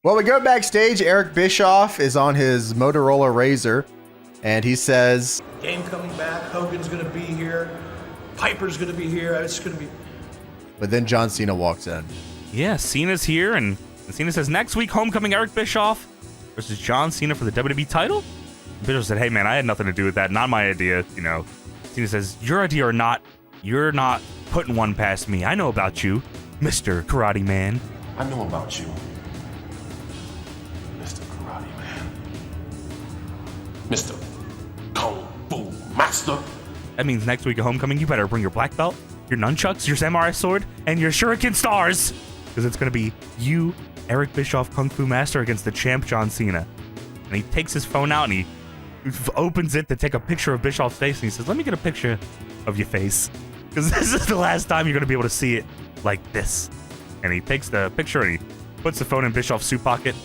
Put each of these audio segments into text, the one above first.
Well, we go backstage. Eric Bischoff is on his Motorola Razr, and he says, Game coming back. Hogan's going to be here. Piper's going to be here. It's going to be... But then John Cena walks in. Yeah, Cena's here, and Cena says, next week, homecoming Eric Bischoff versus John Cena for the WWE title. Bischoff said, hey, man, I had nothing to do with that. Not my idea, you know. Cena says, your idea or not, you're not putting one past me. I know about you, Mr. Karate Man. I know about you, Mr. Karate Man. Mr. Kung Fu Master. That means next week at homecoming, you better bring your black belt, your nunchucks, your samurai sword, and your shuriken stars. Because it's going to be you, Eric Bischoff, Kung Fu Master, against the champ, John Cena. And he takes his phone out and he opens it to take a picture of Bischoff's face. And he says, let me get a picture of your face. Because this is the last time you're going to be able to see it like this. And he takes the picture and he puts the phone in Bischoff's suit pocket.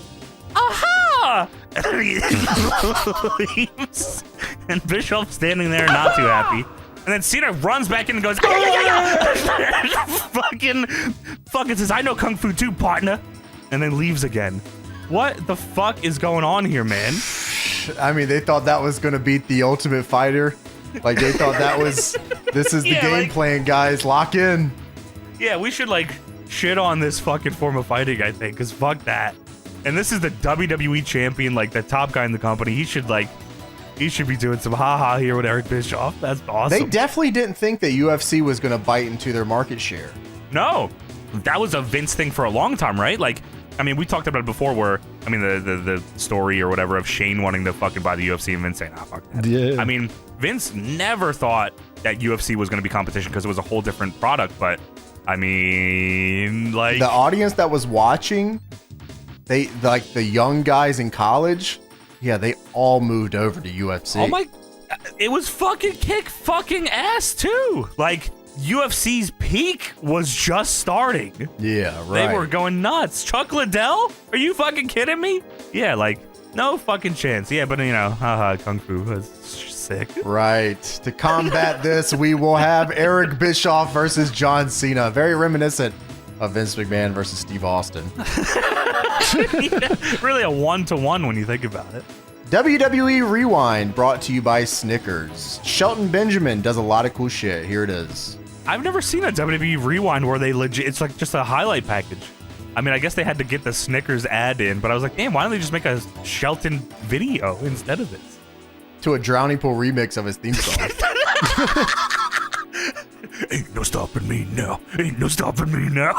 Aha! And he leaves. And Bischoff's standing there not too happy. And then Cena runs back in and goes, fucking says, I know Kung Fu too, partner. And then leaves again. What the fuck is going on here, man? I mean, they thought that was going to beat the Ultimate Fighter. Like, they thought that was, this is the game plan, guys. Lock in. Yeah, we should, like, shit on this fucking form of fighting, I think, because fuck that. And this is the WWE champion, like, the top guy in the company. He should be doing some haha here with Eric Bischoff. That's awesome. They definitely didn't think that UFC was going to bite into their market share. No. That was a Vince thing for a long time, right? Like, I mean, we talked about it before where, I mean, the story or whatever of Shane wanting to fucking buy the UFC and Vince saying, ah, fuck that. Yeah. I mean, Vince never thought that UFC was going to be competition because it was a whole different product, but, I mean, like... The audience that was watching, they, like, the young guys in college, yeah, they all moved over to UFC. Oh my... It was fucking kick fucking ass, too! Like... UFC's peak was just starting. Yeah, right. They were going nuts. Chuck Liddell? Are you fucking kidding me? Yeah, like, no fucking chance. Yeah, but you know, haha, Kung Fu was sick. Right. To combat this, we will have Eric Bischoff versus John Cena. Very reminiscent of Vince McMahon versus Steve Austin. Yeah, really a 1-to-1 when you think about it. WWE Rewind brought to you by Snickers. Shelton Benjamin does a lot of cool shit. Here it is. I've never seen a WWE Rewind where they legit, it's like just a highlight package. I mean, I guess they had to get the Snickers ad in, but I was like, damn, why don't they just make a Shelton video instead of this? To a Drowning Pool remix of his theme song. Ain't no stopping me now. Ain't no stopping me now.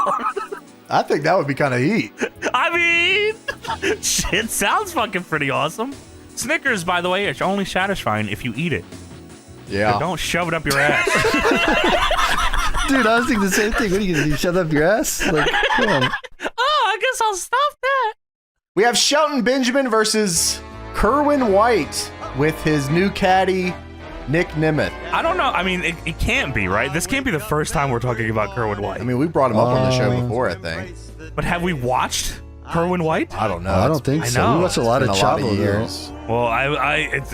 I think that would be kind of heat. I mean, shit sounds fucking pretty awesome. Snickers, by the way, it's only satisfying if you eat it. Yeah. So don't shove it up your ass. Dude, I was thinking the same thing. What are you gonna do? Shove up your ass? Like, come on. Oh, I guess I'll stop that. We have Shelton Benjamin versus Kerwin White with his new caddy, Nick Nemeth. I don't know. I mean, it can't be, right? This can't be the first time we're talking about Kerwin White. I mean, we brought him up on the show before, I think. But have we watched Kerwin White? I don't know. I don't think so. We watched a lot of Chavo years. Well,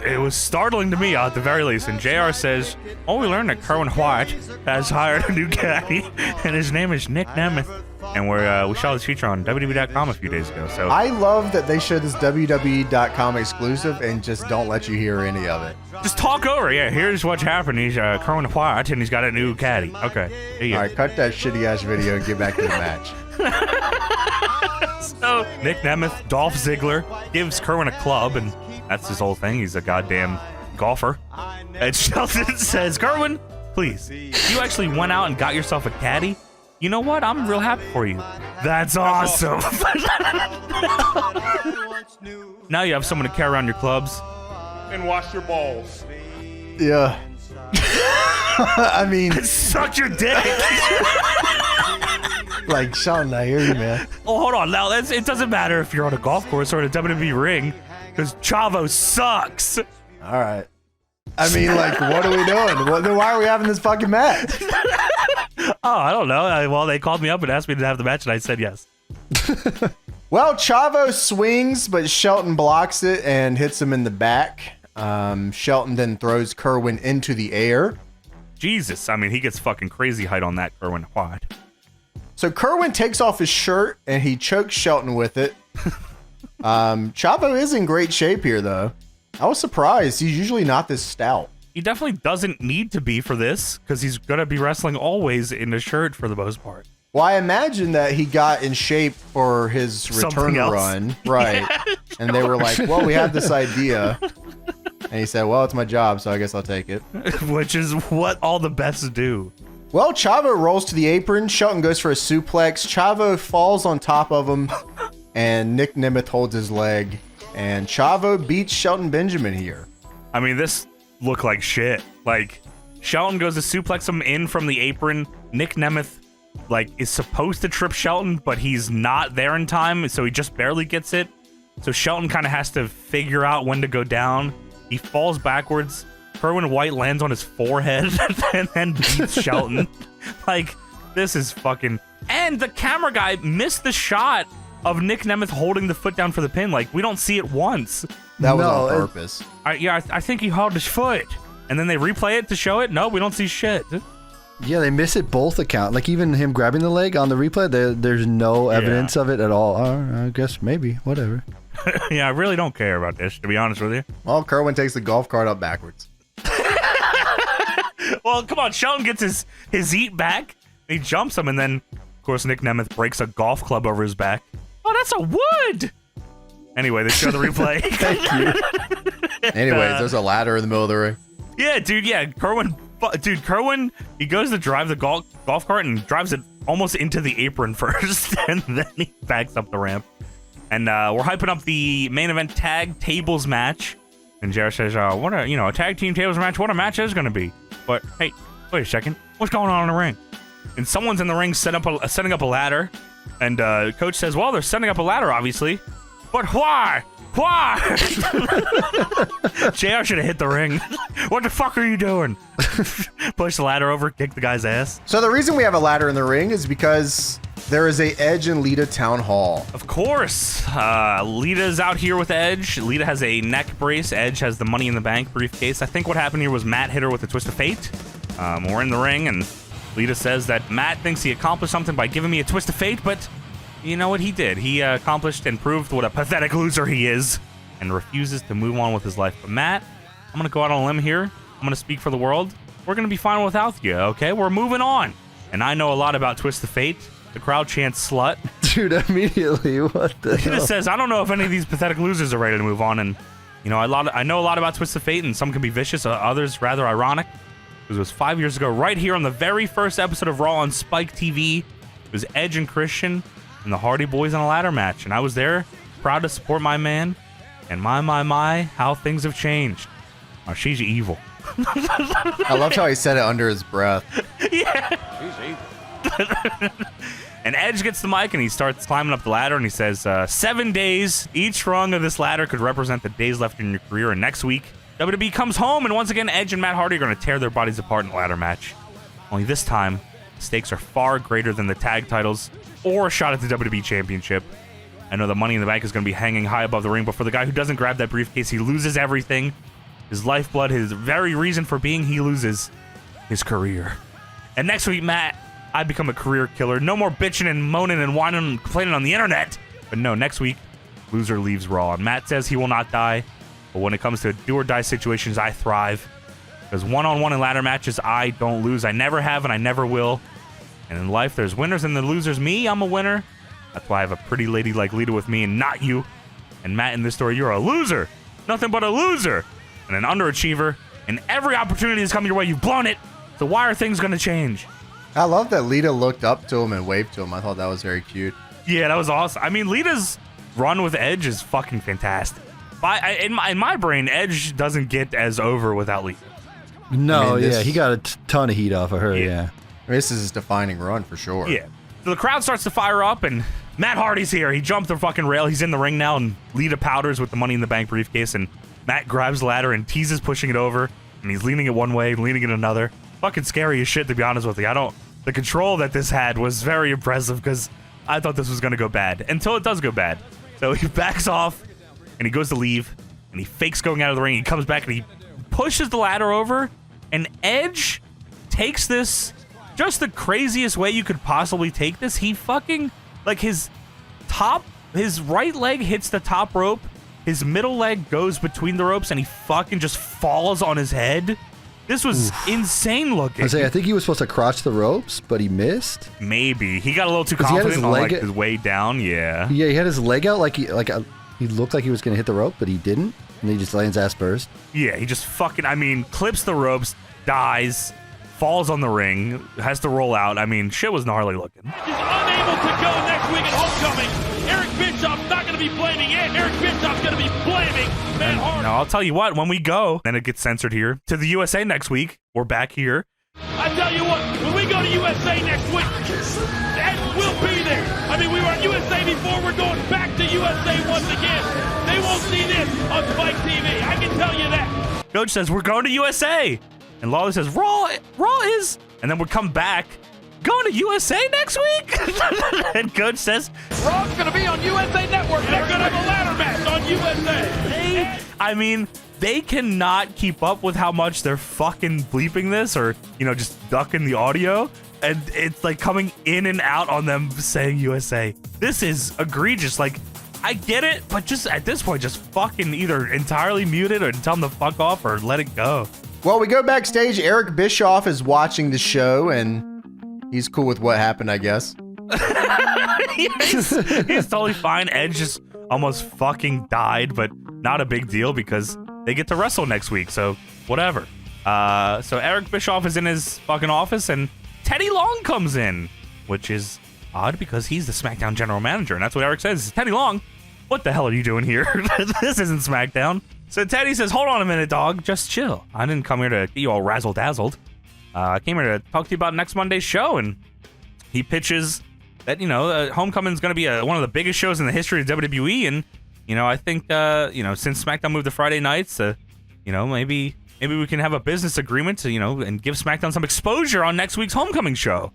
it was startling to me at the very least. And JR says, we learned that Kerwin White has hired a new caddy, and his name is Nick Nemeth. And we saw this feature on WWE.com a few days ago. So I love that they showed this WWE.com exclusive and just don't let you hear any of it. Just talk over. Yeah, here's what's happened. He's Kerwin White, and he's got a new caddy. Okay. All right, cut that shitty ass video and get back to the match. So Nick Nemeth, Dolph Ziggler, gives Kerwin a club, and that's his whole thing. He's a goddamn golfer. And Shelton says, Kerwin, please, you actually went out and got yourself a caddy? You know what? I'm real happy for you. That's awesome. Now you have someone to carry around your clubs. And wash your balls. Yeah. I mean, suck your dick. Like, Sean, I hear you, man. Oh, hold on. Now, it doesn't matter if you're on a golf course or in a WWE ring, because Chavo sucks. All right. I mean, like, what are we doing? Then why are we having this fucking match? Oh, I don't know. Well, they called me up and asked me to have the match, and I said yes. Well, Chavo swings, but Shelton blocks it and hits him in the back. Shelton then throws Kerwin into the air. Jesus, I mean, he gets fucking crazy height on that Kerwin White. So Kerwin takes off his shirt and he chokes Shelton with it. Chavo is in great shape here, though. I was surprised. He's usually not this stout. He definitely doesn't need to be for this because he's going to be wrestling always in a shirt for the most part. Well, I imagine that he got in shape for his return run. Right. Yeah. And they were like, well, we have this idea. And he said, well, it's my job, so I guess I'll take it. Which is what all the best do. Well, Chavo rolls to the apron. Shelton goes for a suplex. Chavo falls on top of him. And Nick Nemeth holds his leg. And Chavo beats Shelton Benjamin here. I mean, this looked like shit. Like, Shelton goes to suplex him in from the apron. Nick Nemeth, like, is supposed to trip Shelton, but he's not there in time, so he just barely gets it. So Shelton kind of has to figure out when to go down. He falls backwards. Kerwin White lands on his forehead and then beats Shelton. Like, this is fucking... And the camera guy missed the shot of Nick Nemeth holding the foot down for the pin. Like, we don't see it once. That was on purpose. I think he held his foot. And then they replay it to show it. No, we don't see shit. Yeah, they miss it both accounts. Like, even him grabbing the leg on the replay, there's no evidence of it at all. I guess maybe, whatever. Yeah, I really don't care about this, to be honest with you. Well, Kerwin takes the golf cart up backwards. Well, come on, Shelton gets his eat back. He jumps him, and then, of course, Nick Nemeth breaks a golf club over his back. Oh, that's a wood! Anyway, they show the replay. Thank you. Anyways, there's a ladder in the middle of the ring. Yeah, dude, yeah. Kerwin, he goes to drive the golf cart and drives it almost into the apron first, and then he backs up the ramp. And we're hyping up the main event tag tables match. And Jared says, what a tag team tables match, what a match is going to be. But, hey, wait a second. What's going on in the ring? And someone's in the ring setting up a ladder. And Coach says, well, they're setting up a ladder, obviously. But why? Why? JR should have hit the ring. What the fuck are you doing? Push the ladder over, kick the guy's ass. So the reason we have a ladder in the ring is because there is a Edge and Lita town hall. Of course. Lita's out here with Edge. Lita has a neck brace. Edge has the Money in the Bank briefcase. I think what happened here was Matt hit her with a twist of fate. We're in the ring, and Lita says that Matt thinks he accomplished something by giving me a twist of fate, but you know what he did? He accomplished and proved what a pathetic loser he is and refuses to move on with his life. But Matt, I'm going to go out on a limb here. I'm going to speak for the world. We're going to be fine without you, okay? We're moving on. And I know a lot about Twist of Fate. The crowd chants slut. Dude, immediately, what the hell? He just says, I don't know if any of these pathetic losers are ready to move on. And, you know, I know a lot about Twist of Fate, and some can be vicious, others rather ironic. It was 5 years ago, right here on the very first episode of Raw on Spike TV. It was Edge and Christian and the Hardy Boys in a ladder match. And I was there, proud to support my man. And my, how things have changed. Oh, she's evil. I loved how he said it under his breath. Yeah. She's evil. And Edge gets the mic and he starts climbing up the ladder and he says, 7 days. Each rung of this ladder could represent the days left in your career. And next week, WWE comes home. And once again, Edge and Matt Hardy are going to tear their bodies apart in the ladder match. Only this time, the stakes are far greater than the tag titles or a shot at the WWE Championship. I know the Money in the Bank is going to be hanging high above the ring, but for the guy who doesn't grab that briefcase, he loses everything. His lifeblood, his very reason for being, he loses his career. And next week, Matt, I become a career killer. No more bitching and moaning and whining and complaining on the internet. But no, next week, loser leaves Raw. And Matt says he will not die. But when it comes to do-or-die situations, I thrive. Because one-on-one in ladder matches, I don't lose. I never have and I never will. And in life, there's winners and the losers. Me, I'm a winner. That's why I have a pretty lady like Lita with me and not you. And Matt, in this story, you're a loser. Nothing but a loser. And an underachiever. And every opportunity that's come your way, you've blown it. So why are things going to change? I love that Lita looked up to him and waved to him. I thought that was very cute. Yeah, that was awesome. I mean, Lita's run with Edge is fucking fantastic. In my brain, Edge doesn't get as over without Lita. No, he got a ton of heat off of her, yeah. This is his defining run for sure. Yeah. So the crowd starts to fire up, and Matt Hardy's here. He jumped the fucking rail. He's in the ring now, and Lita powders with the Money in the Bank briefcase, and Matt grabs the ladder and teases pushing it over, and he's leaning it one way, leaning it another. Fucking scary as shit, to be honest with you. The control that this had was very impressive, because I thought this was going to go bad, until it does go bad. So he backs off, and he goes to leave, and he fakes going out of the ring. He comes back, and he pushes the ladder over, and Edge takes this just the craziest way you could possibly take this. He fucking, like, his top his right leg hits the top rope, his middle leg goes between the ropes, and he fucking just falls on his head. This was insane looking. I think he was supposed to crotch the ropes, but he missed. Maybe he got a little too confident on like his way down. Yeah. Yeah, he had his leg out like he looked like he was gonna hit the rope, but he didn't, and he just lands ass first. Yeah, he just fucking. I mean, clips the ropes, dies, falls on the ring, has to roll out. I mean, shit was gnarly looking. Is unable to go next week at Homecoming. Eric Bischoff's not going to be blaming it. Eric Bischoff's going to be blaming Matt Hardy. No, I'll tell you what. When we go, then it gets censored here to the USA next week. We're back here. I tell you what, when we go to USA next week, Ed will be there. I mean, we were on USA before. We're going back to USA once again. They won't see this on Spike TV. I can tell you that. Coach says we're going to USA, and Lawler says Raw is, and then we'll come back. Going to USA next week? And Coach says Raw's going to be on USA Network. They're going to have a ladder match on USA. They cannot keep up with how much they're fucking bleeping this or, just ducking the audio. And it's like coming in and out on them saying USA. This is egregious. Like, I get it, but just at this point, just fucking either entirely mute it or tell them to fuck off or let it go. Well, we go backstage. Eric Bischoff is watching the show, and he's cool with what happened, I guess. he's totally fine. Edge just almost fucking died, but not a big deal because they get to wrestle next week, so whatever. So Eric Bischoff is in his fucking office, and Teddy Long comes in, which is odd because he's the SmackDown general manager, and that's what Eric says. Teddy Long, what the hell are you doing here? This isn't SmackDown. So Teddy says, hold on a minute, dog. Just chill. I didn't come here to get you all razzle-dazzled. I came here to talk to you about next Monday's show, and he pitches that, Homecoming's going to be one of the biggest shows in the history of WWE, and, I think, since SmackDown moved to Friday nights, maybe we can have a business agreement to, and give SmackDown some exposure on next week's Homecoming show.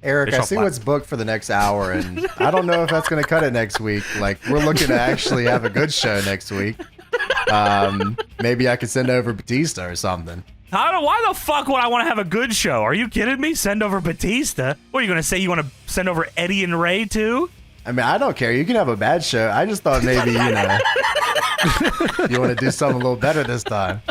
Eric, I see what's booked for the next hour, and I don't know if that's going to cut it next week. Like, we're looking to actually have a good show next week. Maybe I could send over Batista or something. I don't know. Why the fuck would I want to have a good show? Are you kidding me? Send over Batista? What are you going to say? You want to send over Eddie and Ray too? I mean, I don't care. You can have a bad show. I just thought maybe, you want to do something a little better this time.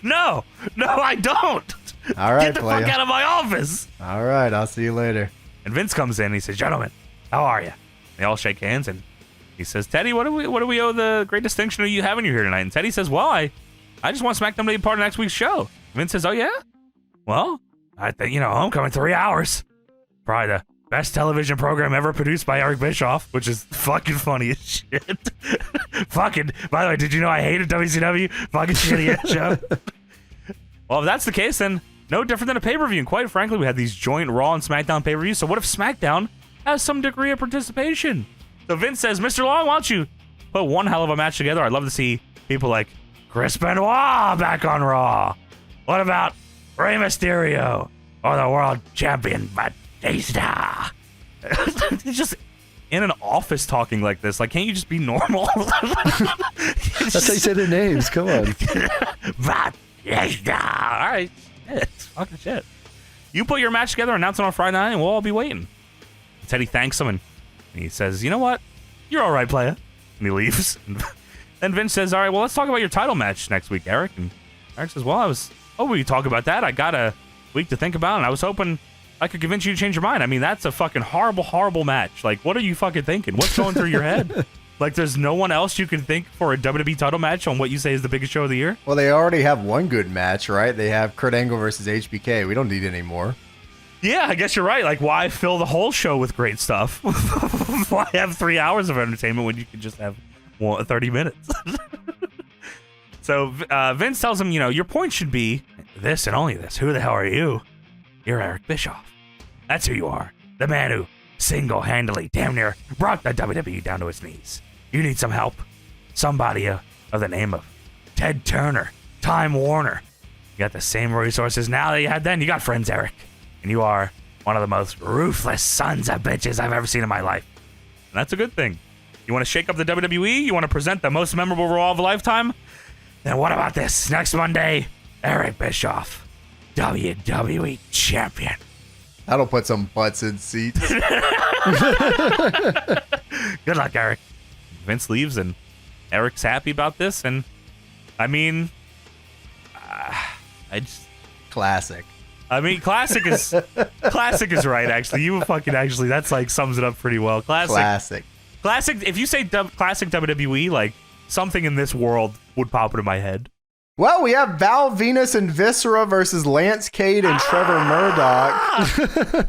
No, I don't. All right, get the fuck out of my office. All right, I'll see you later. And Vince comes in and he says, gentlemen, how are you? They all shake hands and he says, Teddy, what do we owe the great distinction of you having you here tonight? And Teddy says, well, I just want SmackDown to be part of next week's show. Vince says, oh yeah? Well, I think, Homecoming 3 hours. Probably the best television program ever produced by Eric Bischoff, which is fucking funny as shit. Fucking, by the way, did you know I hated WCW? Fucking shitty ass show. Well, if that's the case, then no different than a pay-per-view. And quite frankly, we had these joint Raw and SmackDown pay-per-views. So what if SmackDown has some degree of participation? So Vince says, Mr. Long, why don't you put one hell of a match together? I'd love to see people like Chris Benoit back on Raw. What about Rey Mysterio or the world champion Batista? He's just in an office talking like this. Like, can't you just be normal? That's how you say their names. Come on. Batista. All right. Shit. Fucking shit. You put your match together, announce it on Friday night, and we'll all be waiting. Teddy thanks him, and he says, you know what? You're all right, playa. And he leaves. And then Vince says, all right, well, let's talk about your title match next week, Eric. And Eric says, well, we talk about that. I got a week to think about, and I was hoping I could convince you to change your mind. I mean, that's a fucking horrible, horrible match. Like, what are you fucking thinking? What's going through your head? Like, there's no one else you can think for a WWE title match on what you say is the biggest show of the year? Well, they already have one good match, right? They have Kurt Angle versus HBK. We don't need any more. Yeah, I guess you're right. Like, why fill the whole show with great stuff? Why have 3 hours of entertainment when you could just have 30 minutes? So Vince tells him, your point should be this and only this. Who the hell are you? You're Eric Bischoff. That's who you are. The man who single-handedly damn near brought the WWE down to its knees. You need some help. Somebody of the name of Ted Turner, Time Warner. You got the same resources now that you had then. You got friends, Eric. And you are one of the most ruthless sons of bitches I've ever seen in my life. And that's a good thing. You want to shake up the WWE? You want to present the most memorable Raw of a lifetime? Then what about this? Next Monday, Eric Bischoff, WWE Champion. That'll put some butts in seats. Good luck, Eric. Vince leaves and Eric's happy about this. And I mean, Classic. classic is right. Actually, that's like sums it up pretty well. Classic. If you say classic WWE, like something in this world would pop into my head. Well, we have Val Venus and Viscera versus Lance Cade and Trevor Murdoch.